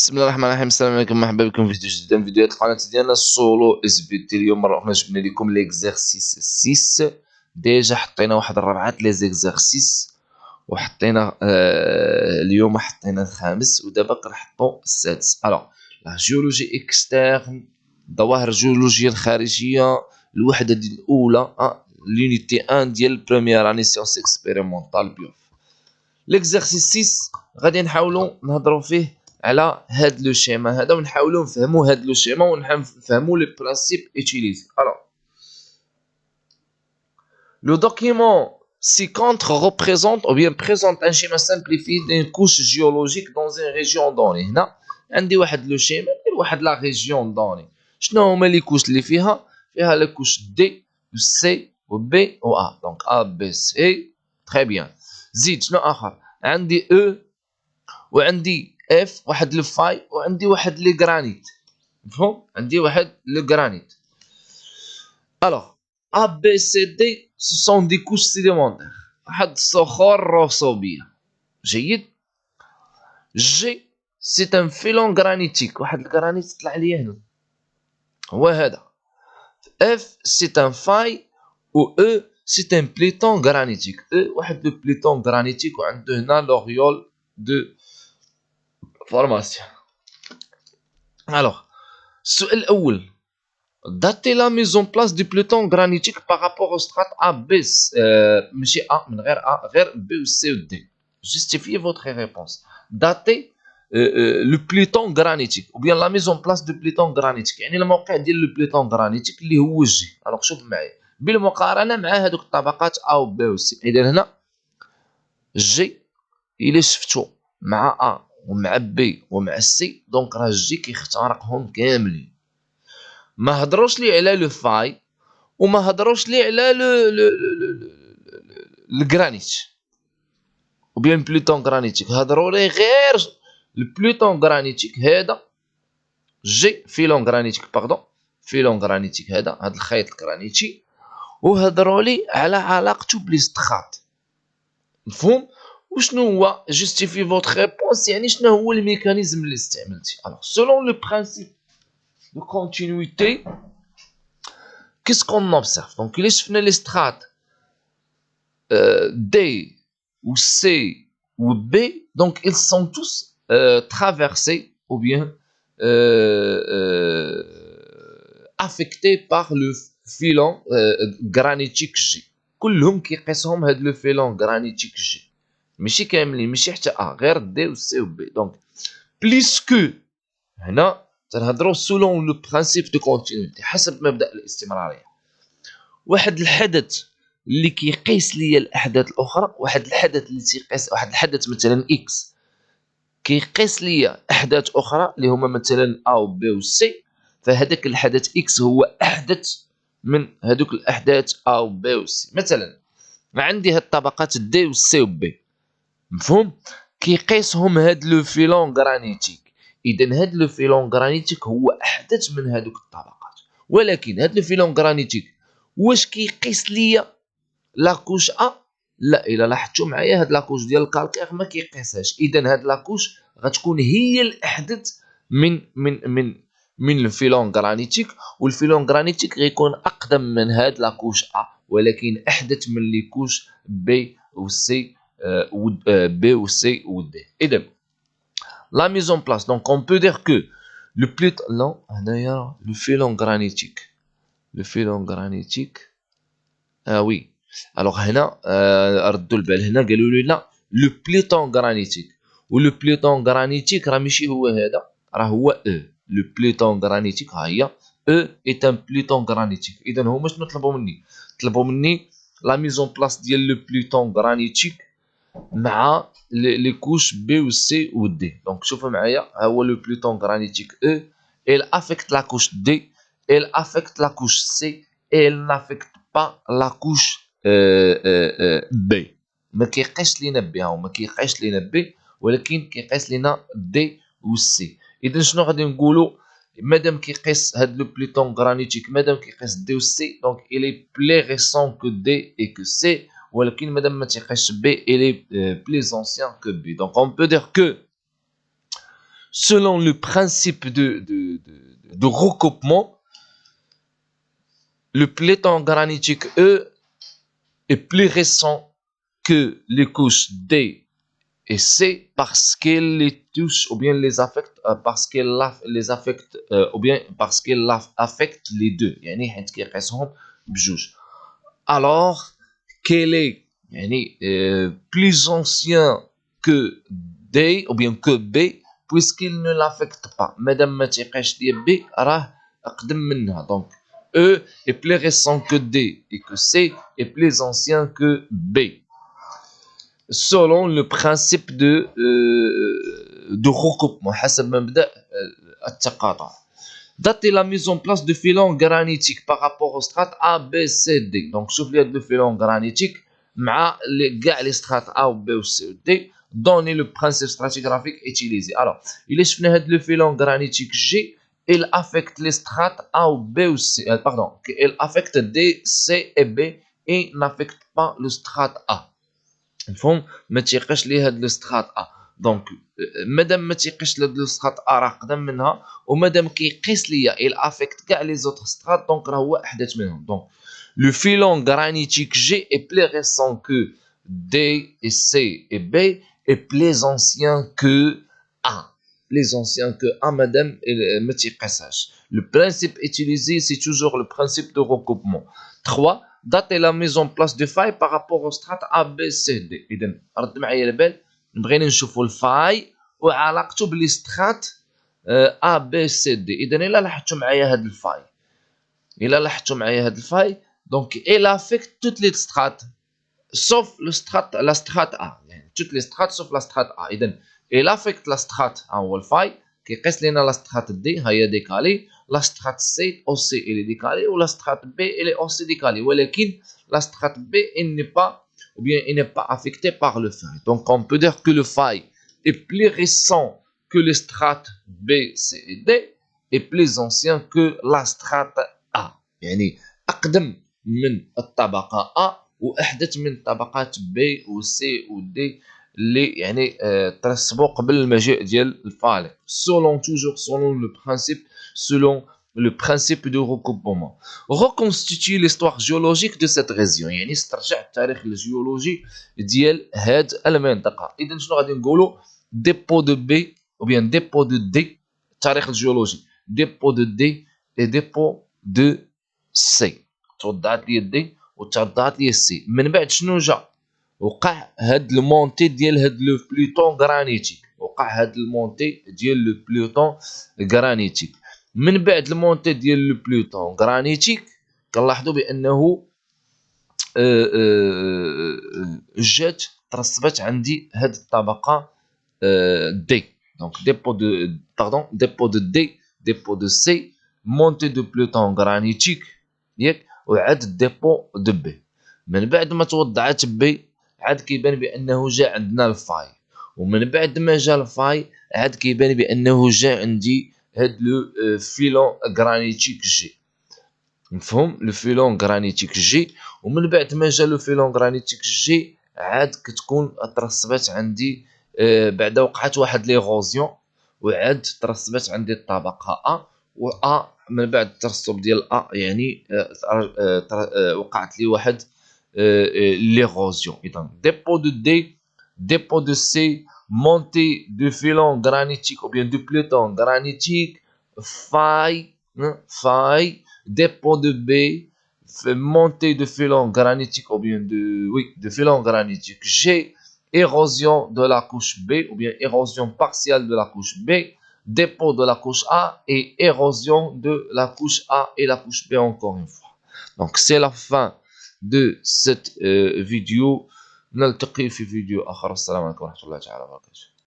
بسم الله الرحمن الرحيم. السلام عليكم، مرحبا بكم في فيديو جديد من فيديوهات القناه ديالنا سولو اس بي تي. اليوم مره اخرى جبنا لكم ليكزارسيس 6. ديجا حطينا واحد الربعه لي زيكزارسيس وحطينا اليوم حطينا الخامس ودابا كنحطوا السادس. الوغ لا جيولوجي اكسترن، الظواهر الجيولوجيه الخارجيه، الوحده ديال الاولى لونيتي 1 ديال بروميير اني سيونس اكسبيريمونطال بيوف. ليكزارسيس 6 غادي نحاولوا نهضروا فيه على هاد لو شيما هذا ونحاولوا نفهموا هاد لو شيما ونفهموا لي برانسيپ اوتيليزي. الوغ le document ci-contre représente ou bien présente un schéma simplifié d'une couche géologique dans une région donnée. هنا عندي واحد لو شيما ديال واحد لا ريجيون دوني. شنو هما لي كوش اللي فيها لا كوش دي و سي و بي و ا. دونك ا بي سي تري بيان. زيد شنو اخر؟ عندي او وعندي اف واحد لو فاي وعندي واحد لي غرانيت. مفهوم؟ عندي واحد لو غرانيت. الوغ A, B, C, D ce sont des couches sédimentaires. واحد الصخور رسوبية. جيد. G c'est un filon granitique. واحد الجرانيت طلع لي هنا هو هذا. F c'est un faille و E c'est un platon granitique. E واحد لو platon granitique وعنده هنا l'auréole de formation. Alors السؤال الأول: dater la mise en place du platon granitique par rapport aux strates A, B, ماشي A من غير A غير B ou C ou D. Justifiez votre réponse. Dater le platon granitique ou bien la mise en place du platon granitique. يعني الموقع ديال le platon granitique اللي هو G. alors شوف معايا بالمقارنة مع هذوك الطبقات A و B و C. إذا هنا G إلا شفتو مع A ومع B ومع C دونك راه G كيخترقهم كاملين. ما هضروش لي على لو فاي وما هضروش لي على الجرانيت او بيان بلوتون جرانيتيك. هضروا لي غير البلوتون جرانيتيك هذا جي فيلون جرانيتيك باردون فيلون جرانيتيك هذا الخيط الجرانيتي وهضروا لي على علاقته بليستخاط. مفهوم؟ وشنو هو جوستيفي فوتر ريبونس يعني شنو هو الميكانيزم اللي استعملتي. الوغ سولون لو برانسيپ دو كونتينيتي qu'est-ce qu'on observe. Donc il شفنا les strates D ou C ou B, donc ils sont tous traversés ou bien affectés par le filon granitique G. كلهم كيقيسهم هاد لو فيلون granitique G. ماشي كاملين ماشي حتى A غير D و C و B. donc puisque هنا تنهضروا سولون لو برانسيپ دو كونتينيتي حسب مبدأ الاستمرارية. واحد الحدث اللي كيقيس ليا الاحداث الاخرى، واحد الحدث اللي تيقيس واحد الحدث مثلا اكس كيقيس ليا احداث اخرى اللي هما مثلا ا و بي و سي، فهذاك الحدث اكس هو احدث من هذوك الاحداث ا و بي و سي. مثلا عندي هاد الطبقات دي و سي و بي، مفهوم؟ كيقيسهم هاد لو فيلون غرانيتيك. اذا هاد لو فيلون غرانيتيك هو احدث من هذوك الطبقات، ولكن هاد لو فيلون غرانيتيك واش كيقيس ليا لاكوش ا؟ لا، الا لاحظتوا معايا هاد لاكوش ديال الكالكير ما كيقيسهاش. اذا هاد لاكوش غتكون هي الاحدث من الفيلون غرانيتيك، والفيلون غرانيتيك غيكون اقدم من هاد لاكوش ا ولكن احدث من لي كوش بي و سي بي و سي و دي. اذا لا ميزون بلاس دونك اون بو دير كو لو بليت نو هنايا لو فيلون غرانيتيك وي. الوغ هنا ردوا البال، هنا قالوا لنا لو بليتون غرانيتيك، ولو بليتون غرانيتيك راه ماشي هو هذا، راه هو او. لو بليتون غرانيتيك ها هي او ايت ان بليتون غرانيتيك. اذا هما شنو طلبوا مني؟ طلبوا مني لا ميزون بلاس ديال لو بليتون غرانيتيك مع لي كوش بي و سي و دي. دونك شوفوا معايا، ها هو لو بليتون غرانيتيك او il affecte la couche D, il affecte la couche C et il n'affecte pas la couche B. ما كيقيسش لينا بي، ها ما كيقيسش لينا بي ولكن كيقيس لينا دي و سي. اذا شنو غادي نقولوا؟ مادام كيقيس هاد لو بليتون غرانيتيك مادام كيقيس دي و سي دونك il est plus récent que D et que C، ولكن مادام ما تيقيسش بي il est plus ancien que B. donc on peut dire que selon le principe de recoupement, le peloton granitique E est plus récent que les couches D et C parce qu'elle les touche ou bien les affecte parce qu'elle les affecte ou bien parce qu'elle affecte les deux. يعني حيت كيقيسهم بجوج. Alors qu'elle est plus ancien que D ou bien que B puisqu'il ne l'affecte pas. مادام ما تيقيش ديال B راه أقدم منها. Donc E est plus récent que D et que C est plus ancien que B. Selon le principe de recoupement حسب مبدأ التقاطع. Dater la mise en place de filons granitiques par rapport aux strates A, B, C, D. Donc شوف لي هاد le filon granitique مع كاع les strates A ou B ou C ou D. Donner le principe stratigraphique utilisé. Alors, il est شفنا هاد le filon granitique G, il affecte les strates A ou B ou C. Pardon, il affecte D, C et B et n'affecte pas le strate A. مفهوم ما تيقيش ليه هاد لو سترات ا دونك مادام ما تيقيش لهاد لو سترات ا راه قدم منها ومادام كيقيس ليا il affecte كاع لي زوتر سترات دونك راه هو احدث منهم دونك لو فيلون granitique G est plus récent que D et C et B et plus ancien que A plus ancien que A مادام ما تيقيسهاش le principe utilisé c'est toujours le principe de recoupement 3 dater la mise en place de failles par rapport aux strates A, B, C, D. إذن رد معايا البال بغينا نشوفوا الفاي وعلاقته باللي سترات A, B, C, D. إذن إلا لاحظتوا معايا هاد الفاي donc elle affecte toutes les strates sauf la strate A يعني toutes les strates sauf la strate A. إذن elle affecte la strate A هو الفاي كيقيس لنا لا سترات دي هي ديكالي لا سترات سي او سي elle est décalée ou la strate B elle est aussi décalée ولكن la strate B elle n'est pas ou bien elle n'est pas affectée par le faille. Donc on peut dire que le faille est plus récent que les strates B, C et D et plus ancien que la strate A. يعني أقدم من الطبقة A وأحدث من طبقات B و C و D اللي يعني ترسبوا قبل المجيء ديال الفالق selon toujours selon le principe de recoupement. Reconstituer l'histoire géologique de cette région يعني استرجع التاريخ الجيولوجي ديال هاد المنطقة. إذا شنو غادي نقولوا dépôt de B ou bien dépôt de D التاريخ الجيولوجي dépôt de D et dépôt de C. توضعت لي D وتوضعت لي C. من بعد شنو جا؟ وقع هاد المونتي ديال هاد لو بلوتون غرانيتيك من بعد المونتي ديال لو بلوتون غرانيتيك كنلاحظوا بانه جات ترسبت عندي هاد الطبقه دي دونك ديبو دو دي ديبو دو سي مونتي دو بلوتون غرانيتيك ياك وعاد ديبو دو بي من بعد ما توضعت بي عاد كيبان بانه جا عندنا الفاي ومن بعد ما جا الفاي عاد كيبان بانه جا عندي هاد لو فيلون غرانيتيك جي مفهوم لو فيلون غرانيتيك جي ومن بعد ما جا لو فيلون غرانيتيك جي عاد كتكون ترسبات عندي بعدا وقعت واحد ليغوزيون وعاد ترسبات عندي الطبقه ا و ا من بعد الترسب ديال ا يعني وقعت لي واحد l'érosion. Dépôt de D, dépôt de C, montée de filon granitique ou bien de peloton granitique, faille, dépôt de B, montée de filon granitique ou bien de filon granitique G, érosion de la couche B ou bien érosion partielle de la couche B, dépôt de la couche A et érosion de la couche A et la couche B encore une fois. Donc c'est la fin de cette vidéo. نلتقي في فيديو آخر. السلام عليكم ورحمة الله تعالى وبركاته.